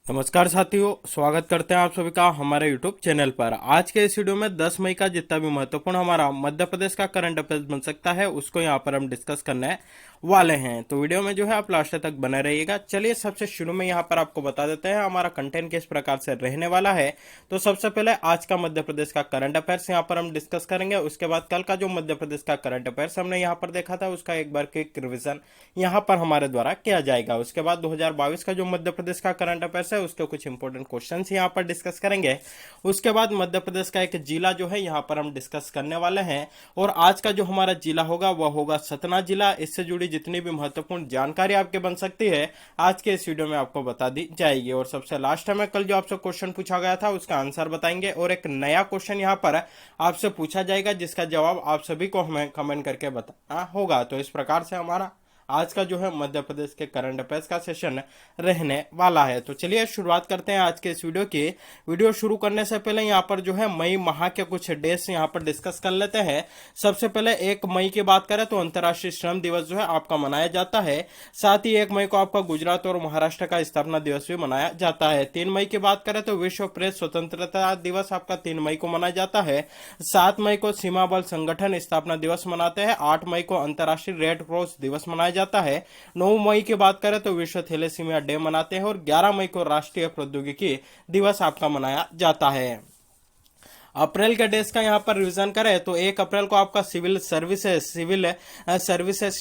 नमस्कार साथियों, स्वागत करते हैं आप सभी का हमारे यूट्यूब चैनल पर। आज के इस वीडियो में 10 मई का जितना भी महत्वपूर्ण हमारा मध्य प्रदेश का करंट अफेयर्स बन सकता है उसको यहाँ पर हम डिस्कस करने वाले हैं। तो वीडियो में जो है आप लास्ट तक बने रहिएगा। चलिए सबसे शुरू में यहाँ पर आपको बता देते हैं हमारा कंटेंट किस प्रकार से रहने वाला है। तो सबसे पहले आज का मध्य प्रदेश का करंट अफेयर्स यहाँ पर हम डिस्कस करेंगे। उसके बाद कल का जो मध्य प्रदेश का करंट अफेयर्स हमने यहाँ पर देखा था उसका एक बार क्विक रिविजन यहाँ पर हमारे द्वारा किया जाएगा। उसके बाद 2022 का जो मध्य प्रदेश का करंट अफेयर्स है उसके कुछ इंपॉर्टेंट क्वेश्चंस यहाँ पर डिस्कस करेंगे। उसके बाद मध्य प्रदेश का एक जिला जो है यहाँ पर हम डिस्कस करने वाले हैं। और आज का जो हमारा जिला होगा वह होगा सतना जिला। इससे जुड़ी जितनी भी महत्वपूर्ण जानकारी आपके बन सकती है आज के इस वीडियो में आपको बता दी जाएगी। और सबसे लास्ट में कल जो आपसे क्वेश्चन पूछा गया था उसका आंसर बताएंगे और एक नया क्वेश्चन यहाँ पर आपसे पूछा जाएगा जिसका जवाब आप सभी को हमें कमेंट करके बताना होगा। तो इस प्रकार से हमारा आज का जो है मध्य प्रदेश के करंट अफेयर्स का सेशन रहने वाला है। तो चलिए शुरुआत करते हैं आज के इस वीडियो की। वीडियो शुरू करने से पहले यहाँ पर जो है मई माह के कुछ डेट्स यहाँ पर डिस्कस कर लेते हैं। सबसे पहले 1 मई की बात करें तो अंतर्राष्ट्रीय श्रम दिवस जो है आपका मनाया जाता है। साथ ही 1 मई को आपका गुजरात और महाराष्ट्र का स्थापना दिवस भी मनाया जाता है। 3 मई की बात करें तो विश्व प्रेस स्वतंत्रता दिवस आपका 3 मई को मनाया जाता है। 7 मई को सीमा बल संगठन स्थापना दिवस मनाते हैं। 8 मई को अंतर्राष्ट्रीय रेड क्रॉस दिवस मनाया जाता है। 9 मई की बात करें तो विश्व थैलेसीमिया डे मनाते हैं। और 11 मई को राष्ट्रीय प्रौद्योगिकी दिवस आपका मनाया जाता है। अप्रैल के डेज का यहाँ पर रिवीजन करें तो 1 अप्रैल को आपका सिविल सर्विसेज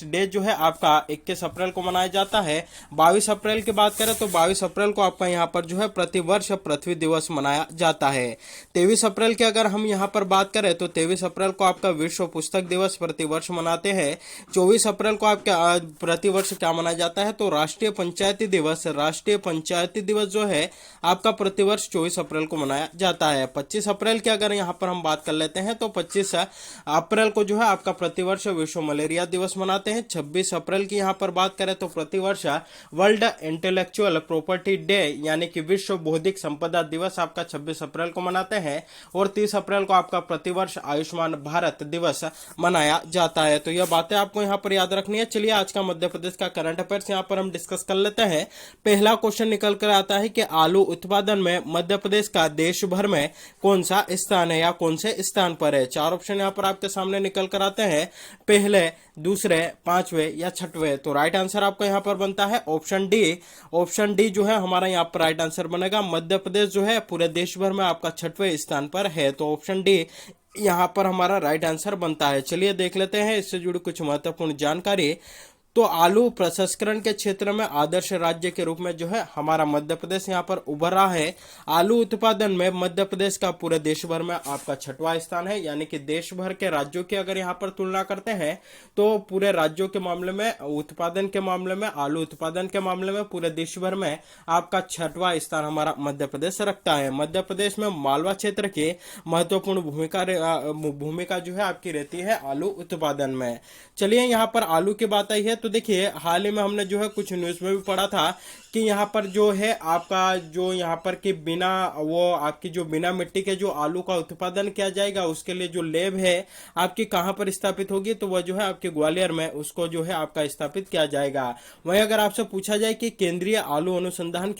डे जो है आपका 21 अप्रैल को मनाया जाता है। 22 अप्रैल की बात करें तो 22 अप्रैल को आपका यहाँ पर जो है प्रतिवर्ष पृथ्वी दिवस मनाया जाता है। 23 अप्रैल की अगर हम यहाँ पर बात करें तो 23 अप्रैल को आपका विश्व पुस्तक दिवस प्रतिवर्ष मनाते हैं। 24 अप्रैल को आपका प्रतिवर्ष क्या मनाया जाता है तो राष्ट्रीय पंचायती दिवस जो है आपका प्रतिवर्ष 24 अप्रैल को मनाया जाता है। 25 अप्रैल के अगर यहां पर हम बात कर लेते हैं तो 25 अप्रैल को जो है आपका प्रतिवर्ष विश्व मलेरिया दिवस मनाते हैं। 26 अप्रैल की यहां पर बात करें तो प्रतिवर्ष वर्ल्ड इंटेलेक्चुअल प्रॉपर्टी डे यानी कि विश्व बौद्धिक संपदा दिवस आपका 26 अप्रैल को मनाते हैं। और 30 अप्रैल को आपका प्रतिवर्ष आयुष्मान भारत दिवस मनाया जाता है। तो यह बातें आपको यहां पर याद रखनी है। चलिए आज का मध्य प्रदेश का करंट अफेयर्स यहां पर हम डिस्कस कर लेते हैं। पहला क्वेश्चन निकल कर आता है कि आलू उत्पादन में मध्य प्रदेश का देश भर में कौन सा स्थान है या कौन से स्थान पर है। 4 ऑप्शन यहाँ पर आपके सामने निकल कर आते हैं, पहले, दूसरे, पांचवे या छठवे। तो राइट आंसर आपका यहाँ पर बनता है ऑप्शन डी। ऑप्शन डी जो है हमारा यहाँ पर राइट आंसर बनेगा। मध्य प्रदेश जो है पूरे देश भर में आपका 6वें स्थान पर है। तो ऑप्शन डी यहाँ पर हमारा राइट आंसर बनता है। चलिए देख लेते हैं इससे जुड़ी कुछ महत्वपूर्ण जानकारी। तो आलू प्रसंस्करण के क्षेत्र में आदर्श राज्य के रूप में जो है हमारा मध्य प्रदेश यहाँ पर उभर रहा है। आलू उत्पादन में मध्य प्रदेश का पूरे देश भर में आपका 6वां स्थान है। यानी कि देश भर के राज्यों की अगर यहाँ पर तुलना करते हैं तो पूरे राज्यों के मामले में उत्पादन के मामले में आलू उत्पादन के मामले में पूरे देश भर में आपका 6वां स्थान हमारा मध्य प्रदेश रखता है। मध्य प्रदेश में मालवा क्षेत्र की महत्वपूर्ण भूमिका जो है आपकी रहती है आलू उत्पादन में। चलिए यहाँ पर आलू की बात आई है तो देखिए हाल ही में हमने जो है कुछ न्यूज में भी पढ़ा था कि यहाँ पर जो है आपका जो यहाँ पर कि बिना मिट्टी के जो आलू का उत्पादन किया जाएगा उसके लिए जो लैब है आपकी कहाँ पर स्थापित होगी तो वह जो है आपके ग्वालियर में उसको जो है आपका स्थापित किया जाएगा। वहीं अगर आपसे पूछा जाए कि केंद्रीय आलू अनुसंधान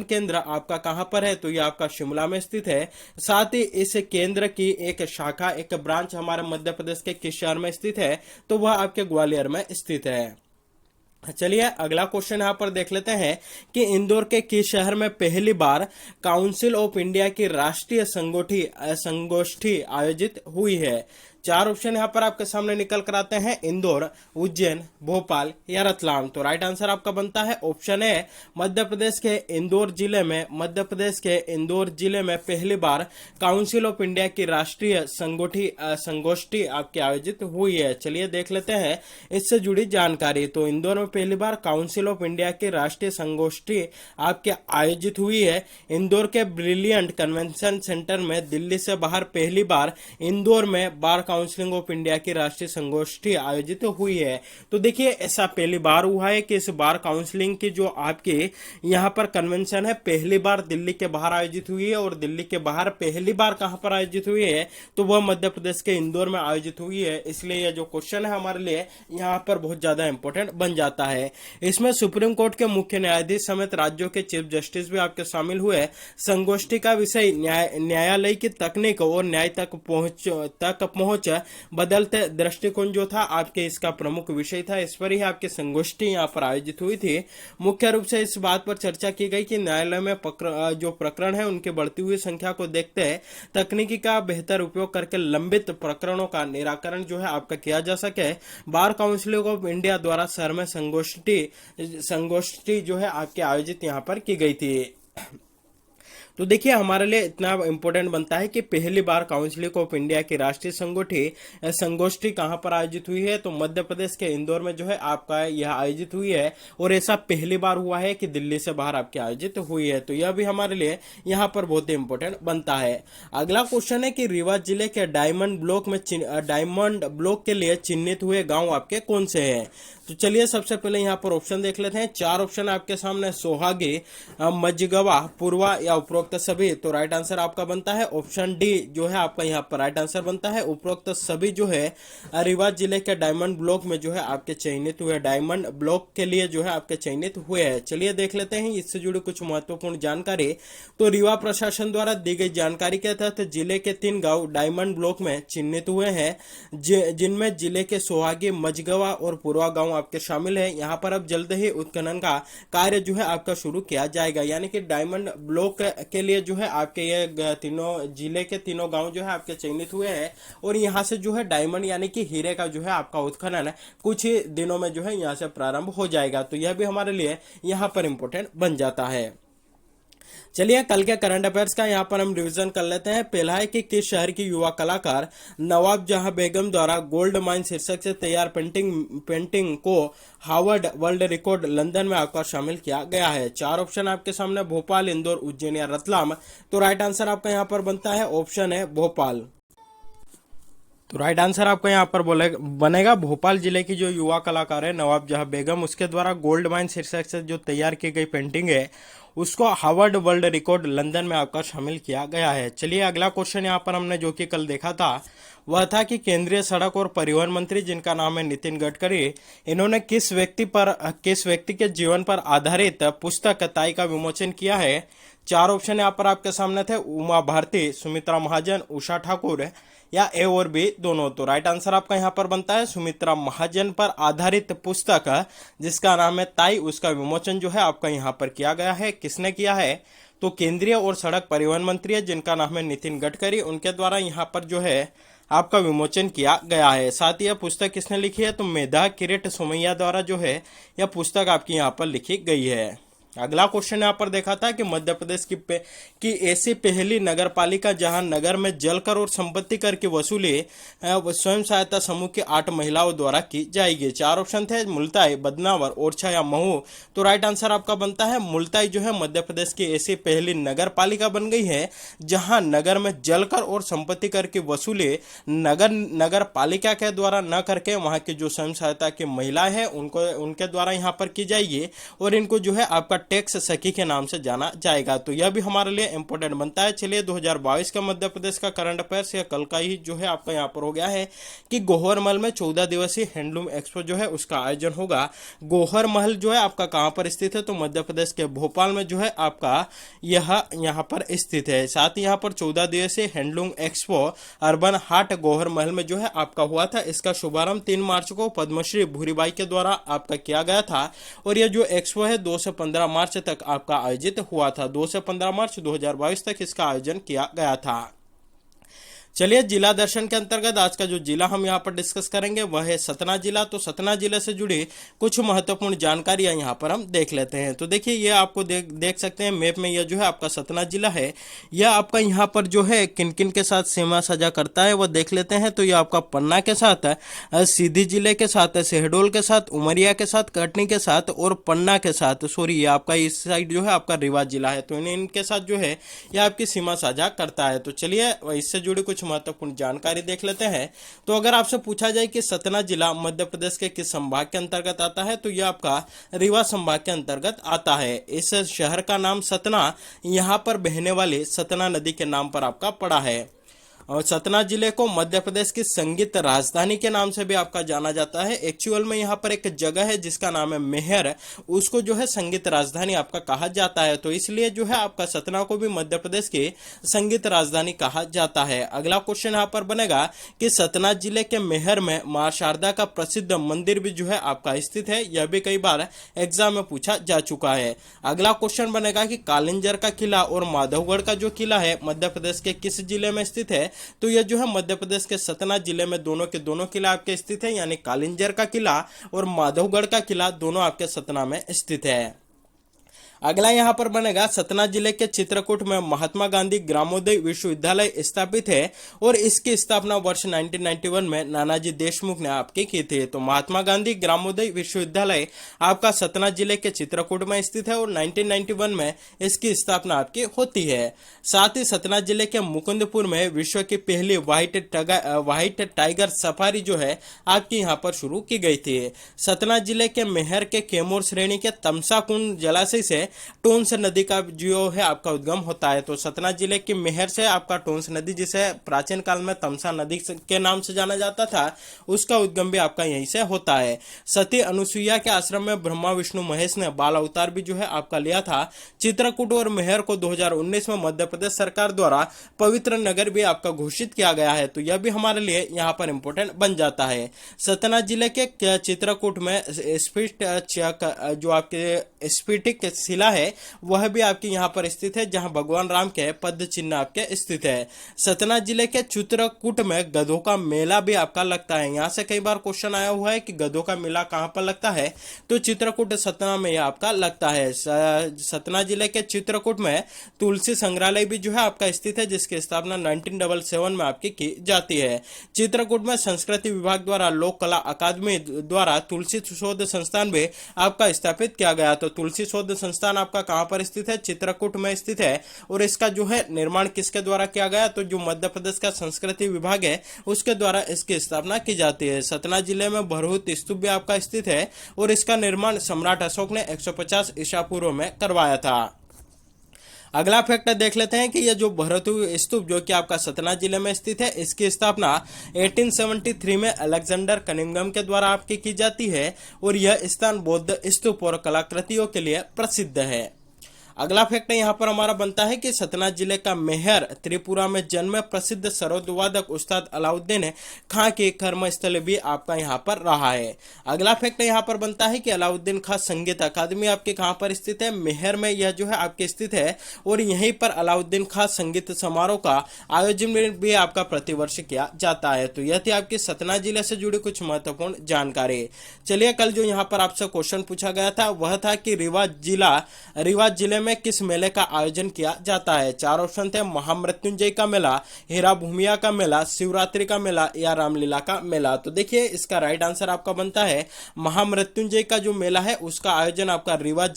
केंद्र आपका कहाँ पर है तो यह आपका शिमला में स्थित है। साथ ही इस केंद्र की एक शाखा एक ब्रांच हमारे मध्य प्रदेश के किस शहर में स्थित है तो वह आपके ग्वालियर में स्थित है। चलिए अगला क्वेश्चन यहाँ पर देख लेते हैं कि इंदौर के किस शहर में पहली बार काउंसिल ऑफ इंडिया की राष्ट्रीय संगोष्ठी आयोजित हुई है। 4 ऑप्शन यहाँ पर आपके सामने निकल कर आते हैं, इंदौर, उज्जैन, भोपाल या रतलाम। तो राइट आंसर आपका बनता है ऑप्शन ए। मध्य प्रदेश के इंदौर जिले में पहली बार काउंसिल ऑफ इंडिया की राष्ट्रीय संगोष्ठी आपकी आयोजित हुई है। चलिए देख लेते हैं इससे जुड़ी जानकारी। तो इंदौर में पहली बार काउंसिल ऑफ इंडिया की राष्ट्रीय संगोष्ठी आपके आयोजित हुई है। इंदौर के ब्रिलियंट कन्वेंशन सेंटर में दिल्ली से बाहर पहली बार इंदौर में बार काउंसिलिंग ऑफ इंडिया की राष्ट्रीय संगोष्ठी आयोजित हुई है। तो देखिए ऐसा पहली बार हुआ है कि इस बार काउंसिलिंग की जो आपके यहाँ पर कन्वेंशन है पहली बार दिल्ली के बाहर आयोजित हुई है, और दिल्ली के बाहर पहली बार कहां पर आयोजित हुई है तो वह मध्य प्रदेश के इंदौर में आयोजित हुई है। इसलिए यह जो क्वेश्चन है हमारे लिए यहाँ पर बहुत ज्यादा इंपॉर्टेंट बन जाता है। इसमें सुप्रीम कोर्ट के मुख्य न्यायाधीश समेत राज्यों के चीफ जस्टिस भी आपके शामिल हुए। संगोष्ठी का विषय न्यायालय की तकनीक और न्याय तक पहुंच बदलते दृष्टिकोण जो था आपके इसका प्रमुख विषय था। इस पर ही आपकी संगोष्ठी यहाँ पर आयोजित हुई थी। मुख्य रूप से इस बात पर चर्चा की गई कि न्यायालय में जो प्रकरण है उनकी बढ़ती हुई संख्या को देखते हुए तकनीकी का बेहतर उपयोग करके लंबित प्रकरणों का निराकरण जो है आपका किया जा सके। बार काउंसिल ऑफ इंडिया द्वारा शहर में संगोष्ठी जो है आपके आयोजित यहाँ पर की गई थी। तो देखिए हमारे लिए इतना इंपॉर्टेंट बनता है कि पहली बार काउंसिल ऑफ इंडिया की राष्ट्रीय संगोष्ठी कहां पर आयोजित हुई है तो मध्य प्रदेश के इंदौर में जो है आपका यह आयोजित हुई है, और ऐसा पहली बार हुआ है कि दिल्ली से बाहर आपकी आयोजित हुई है। तो यह भी हमारे लिए यहां पर बहुत ही इंपॉर्टेंट बनता है। अगला क्वेश्चन है कि रीवा जिले के डायमंड ब्लॉक के लिए चिन्हित हुए गाँव आपके कौन से है। तो चलिए सबसे पहले यहाँ पर ऑप्शन देख लेते हैं। 4 ऑप्शन आपके सामने, सोहागी, मझगवा, पूर्वा या उपरोक्त सभी। तो राइट आंसर आपका बनता है ऑप्शन डी जो है आपका यहाँ पर राइट आंसर बनता है। उपरोक्त सभी जो है रीवा जिले के डायमंड ब्लॉक में जो है आपके चयनित हुए, डायमंड ब्लॉक के लिए जो है आपके चयनित हुए हैं। चलिए देख लेते हैं इससे जुड़ी कुछ महत्वपूर्ण जानकारी। तो रीवा प्रशासन द्वारा दी गई जानकारी के तहत जिले के 3 गाँव डायमंड ब्लॉक में चिन्हित हुए हैं, जिनमें जिले के सोहागी, मझगवा और पूर्वा गाँव आपके शामिल है। यहाँ पर अब जल्द ही उत्खनन का कार्य जो है आपका शुरू किया जाएगा, यानी कि डायमंड ब्लॉक के लिए जो है आपके ये तीनों जिले के तीनों गांव जो है आपके चयनित हुए हैं, और यहाँ से जो है डायमंड यानी कि हीरे का जो है आपका उत्खनन कुछ ही दिनों में जो है यहाँ से प्रारंभ हो जाएगा। तो यह भी हमारे लिए यहाँ पर इंपॉर्टेंट बन जाता है। चलिए कल के करंट अफेयर्स का यहाँ पर हम रिवीजन कर लेते हैं। पहला है कि किस शहर की युवा कलाकार नवाब जहां बेगम द्वारा गोल्ड माइन शीर्षक से तैयार पेंटिंग को हार्वर्ड वर्ल्ड रिकॉर्ड लंदन में आपका शामिल किया गया है। 4 ऑप्शन आपके सामने, भोपाल, इंदौर, उज्जैन या रतलाम। तो राइट आंसर आपका यहाँ पर बनता है ऑप्शन है भोपाल। तो राइट आंसर आपका यहाँ पर बनेगा भोपाल जिले की जो युवा कलाकार है नवाब जहां बेगम, उसके द्वारा गोल्ड माइन शीर्षक से जो तैयार की गई पेंटिंग है उसको हार्वर्ड वर्ल्ड रिकॉर्ड लंदन में आपका शामिल किया गया है। चलिए अगला क्वेश्चन यहाँ पर हमने जो कि कल देखा था वह था कि केंद्रीय सड़क और परिवहन मंत्री जिनका नाम है नितिन गडकरी, इन्होंने किस व्यक्ति के जीवन पर आधारित पुस्तक ताई का विमोचन किया है। 4 ऑप्शन यहाँ पर आपके सामने थे, उमा भारती, सुमित्रा महाजन, उषा ठाकुर या ए और बी दोनों। तो राइट आंसर आपका यहाँ पर बनता है सुमित्रा महाजन पर आधारित पुस्तक जिसका नाम है ताई, उसका विमोचन जो है आपका यहाँ पर किया गया है। किसने किया है तो केंद्रीय और सड़क परिवहन मंत्री है जिनका नाम है नितिन गडकरी, उनके द्वारा यहाँ पर जो है आपका विमोचन किया गया है। साथ ही यह पुस्तक किसने लिखी है तो मेधा किरीट सोमैया द्वारा जो है यह पुस्तक आपकी यहाँ पर लिखी गई है। अगला क्वेश्चन यहाँ पर देखा था कि मध्य प्रदेश की ऐसी पहली नगर पालिका जहां नगर में जल कर और संपत्ति कर की वसूली स्वयं सहायता समूह की 8 महिलाओं द्वारा की जाएगी। 4 ऑप्शन थे, मुल्ताई, बदनावर, ओरछा या महू। तो राइट आंसर आपका बनता है मुल्ताई जो है मध्य प्रदेश की ऐसी पहली नगर पालिका बन गई है जहां नगर में जल कर और संपत्ति कर की वसूली नगर पालिका के द्वारा न करके वहां की जो स्वयं सहायता की महिलाएं हैं उनके द्वारा यहाँ पर की जाएगी, और इनको जो है आपका टैक्स सखी के नाम से जाना जाएगा। तो यह भी हमारे लिए इंपॉर्टेंट बनता है। चलिए 2022 का मध्य प्रदेश का करंट अफेयर्स या कल का ही जो है आपका यहाँ पर हो गया है कि गोहर महल में 14 दिवसीय हैंडलूम एक्सपो जो है उसका आयोजन होगा। गोहर महल जो है आपका कहाँ पर स्थित है तो मध्य प्रदेश के भोपाल में जो है आपका यह यहाँ पर स्थित है। साथ ही यहाँ पर 14 दिवसीय हैंडलूम एक्सपो अर्बन हाट गोहर महल में जो है आपका हुआ था। इसका शुभारंभ 3 मार्च को पद्मश्री भूरीबाई के द्वारा आपका किया गया था, और यह जो एक्सपो है 2 से 15 मार्च तक आपका आयोजित हुआ था। 2 से 15 मार्च 2022 तक इसका आयोजन किया गया था। चलिए जिला दर्शन के अंतर्गत आज का जो जिला हम यहाँ पर डिस्कस करेंगे वह है सतना जिला। तो सतना जिले से जुड़ी कुछ महत्वपूर्ण जानकारियां यहाँ पर हम देख लेते हैं। तो देखिए ये आपको देख सकते हैं मैप में, यह जो है आपका सतना जिला है, यह आपका यहाँ पर जो है किन किन के साथ सीमा साझा करता है वह देख लेते हैं। तो यह आपका पन्ना के साथ, सीधी जिले के साथ, शहडोल के साथ, उमरिया के साथ, कटनी के साथ और पन्ना के साथ, सॉरी ये आपका इस साइड जो है आपका रीवा जिला है। तो इनके साथ जो है यह आपकी सीमा साझा करता है। तो चलिए इससे जुड़ी कुछ कुछ महत्वपूर्ण जानकारी देख लेते हैं। तो अगर आपसे पूछा जाए कि सतना जिला मध्य प्रदेश के किस संभाग के अंतर्गत आता है, तो यह आपका रीवा संभाग के अंतर्गत आता है। इस शहर का नाम सतना यहाँ पर बहने वाली सतना नदी के नाम पर आपका पड़ा है। और सतना जिले को मध्य प्रदेश की संगीत राजधानी के नाम से भी आपका जाना जाता है। एक्चुअल में यहाँ पर एक जगह है जिसका नाम है मेहर, उसको जो है संगीत राजधानी आपका कहा जाता है। तो इसलिए जो है आपका सतना को भी मध्य प्रदेश की संगीत राजधानी कहा जाता है। अगला क्वेश्चन यहाँ पर बनेगा कि सतना जिले के मेहर में मां शारदा का प्रसिद्ध मंदिर भी जो है आपका स्थित है। यह भी कई बार एग्जाम में पूछा जा चुका है। अगला क्वेश्चन बनेगा कि कालिंजर का किला और माधवगढ़ का जो किला है मध्य प्रदेश के किस जिले में स्थित है, तो यह जो है मध्य प्रदेश के सतना जिले में दोनों के दोनों किला आपके स्थित है, यानी कालिंजर का किला और माधवगढ़ का किला दोनों आपके सतना में स्थित है। अगला यहाँ पर बनेगा सतना जिले के चित्रकूट में महात्मा गांधी ग्रामोदय विश्वविद्यालय स्थापित है और इसकी स्थापना वर्ष 1991 में नानाजी देशमुख ने आपकी की थी। तो महात्मा गांधी ग्रामोदय विश्वविद्यालय आपका सतना जिले के चित्रकूट में स्थित है और 1991 में इसकी स्थापना आपकी होती है। साथ ही सतना जिले के मुकुंदपुर में विश्व की पहली व्हाइट टाइगर सफारी जो है आपकी यहाँ पर शुरू की गई थी। सतना जिले के मेहर के कैमूर श्रेणी के तमसा कुंड जलाशय से टोंस नदी का जो है आपका उद्गम होता है। तो सतना जिले की मेहर से आपका टोंस नदी, जिसे प्राचीन काल में तमसा नदी के नाम से जाना जाता था, उसका उद्गम भी आपका यहीं से होता है। सती अनुसुईया के आश्रम में ब्रह्मा विष्णु महेश ने बाल अवतार भी जो है आपका लिया था। चित्रकूट और मेहर को 2019 में मध्य प्रदेश सरकार द्वारा पवित्र नगर भी आपका घोषित किया गया है। तो यह भी हमारे लिए यहाँ पर इंपोर्टेंट बन जाता है। सतना जिले के चित्रकूट में स्फीट जो आपके स्फीटिक शिला है वह भी आपके यहाँ पर स्थित है, जहां भगवान राम के पद चिन्ह आपके स्थित है। सतना जिले के चित्रकूट में गधों का मेला भी आपका लगता है। यहाँ से कई बार क्वेश्चन आया हुआ है कि गधों का मेला कहां पर लगता है, तो चित्रकूट सतना में यह आपका लगता है। सतना जिले के चित्रकूट में तुलसी संग्रहालय भी जो है आपका स्थित है, जिसकी स्थापना 1977 में आपकी की जाती है। चित्रकूट में संस्कृति विभाग द्वारा लोक कला अकादमी द्वारा तुलसी शोध संस्थान भी आपका स्थापित किया गया। तो तुलसी शोध संस्थान आपका कहां पर स्थित है, चित्रकूट में स्थित है। और इसका जो है निर्माण किसके द्वारा किया गया, तो जो मध्य प्रदेश का संस्कृति विभाग है उसके द्वारा इसकी स्थापना की जाती है। सतना जिले में भरहुत स्तूप भी आपका स्थित है और इसका निर्माण सम्राट अशोक ने 150 ईसा पूर्व में करवाया था। अगला फैक्टर देख लेते हैं कि यह जो भरतु स्तूप जो कि आपका सतना जिले में स्थित है, इसकी स्थापना 1873 में अलेक्जेंडर कनिंघम के द्वारा आपकी की जाती है और यह स्थान बौद्ध स्तूप और कलाकृतियों के लिए प्रसिद्ध है। अगला फैक्ट यहाँ पर हमारा बनता है कि सतना जिले का मेहर त्रिपुरा में जन्मे प्रसिद्ध सरोदवादक उस्ताद अलाउद्दीन खां की कर्मस्थल भी आपका यहाँ पर रहा है। अगला फैक्ट यहाँ पर बनता है कि अलाउद्दीन खां संगीत अकादमी आपके कहाँ पर स्थित है, मेहर में यह जो है आपके स्थित है और यहीं पर अलाउद्दीन खां संगीत समारोह का आयोजन भी आपका प्रतिवर्ष किया जाता है। तो यह थी आपकी सतना जिले से जुड़ी कुछ महत्वपूर्ण जानकारी। चलिए, कल जो यहाँ पर आपसे क्वेश्चन पूछा गया था वह था कि रीवा जिले में किस मेले का आयोजन किया जाता है। चार ऑप्शन थे, महामृत्युंजय का मेला, हीरा भूमिया का मेला, शिवरात्रि का मेला या रामलीला का मेला। तो देखिए, इसका राइट आंसर आपका बनता है महामृत्युंजय का जो मेला है उसका आयोजन आपका रीवा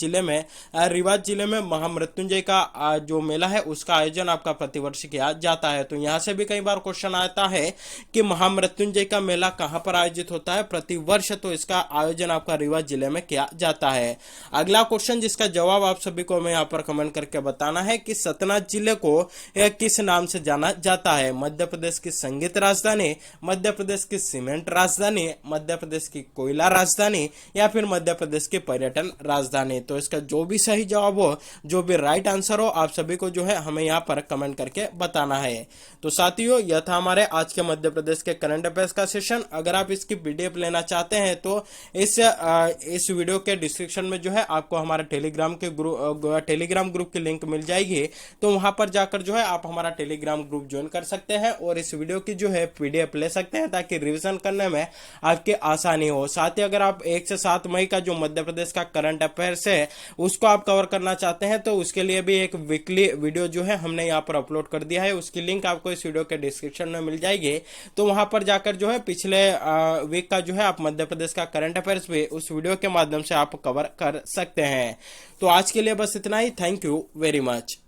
जिले में महामृत्युंजय का जो मेला है उसका आयोजन आपका प्रतिवर्ष किया जाता है। तो यहाँ से भी कई बार क्वेश्चन आता है कि महामृत्युंजय का मेला कहाँ पर आयोजित होता है प्रतिवर्ष, तो इसका आयोजन आपका रीवा जिले में किया जाता है। अगला क्वेश्चन जिसका जवाब आप सभी को मैं यहाँ पर कमेंट करके बताना है कि सतना जिले को किस नाम से जाना जाता है। मध्य प्रदेश की संगीत राजधानी, मध्य प्रदेश की सीमेंट राजधानी, मध्य प्रदेश की कोयला राजधानी या फिर मध्य प्रदेश की पर्यटन राजधानी। तो इसका जो भी सही जवाब हो, जो भी राइट आंसर हो, आप सभी को जो है हमें यहाँ पर कमेंट करके बताना है। तो साथियों, यह था हमारे आज के मध्य प्रदेश के करंट अफेयर्स का सेशन। अगर आप इसकी पीडीएफ लेना चाहते हैं तो इस वीडियो के डिस्क्रिप्शन में जो है आपको हमारे टेलीग्राम ग्रुप की लिंक मिल जाएगी। तो वहां पर जाकर जो है आप हमारा टेलीग्राम ग्रुप ज्वाइन कर सकते हैं और इस वीडियो की जो है पीडीएफ ले सकते हैं ताकि रिवीजन करने में आपकी आसानी हो। साथ ही अगर आप 1 से 7 मई का जो मध्य प्रदेश का करंट अफेयर्स है उसको आप कवर करना चाहते हैं तो उसके लिए भी एक वीकली वीडियो जो है हमने यहाँ पर अपलोड कर दिया है। उसकी लिंक आपको इस वीडियो के डिस्क्रिप्शन में मिल जाएगी। तो वहां पर जाकर जो है पिछले वीक का जो है आप मध्य प्रदेश का करंट अफेयर्स भी उस वीडियो के माध्यम से आप कवर कर सकते हैं। तो आज के लिए बस इतना ही। Thank you very much.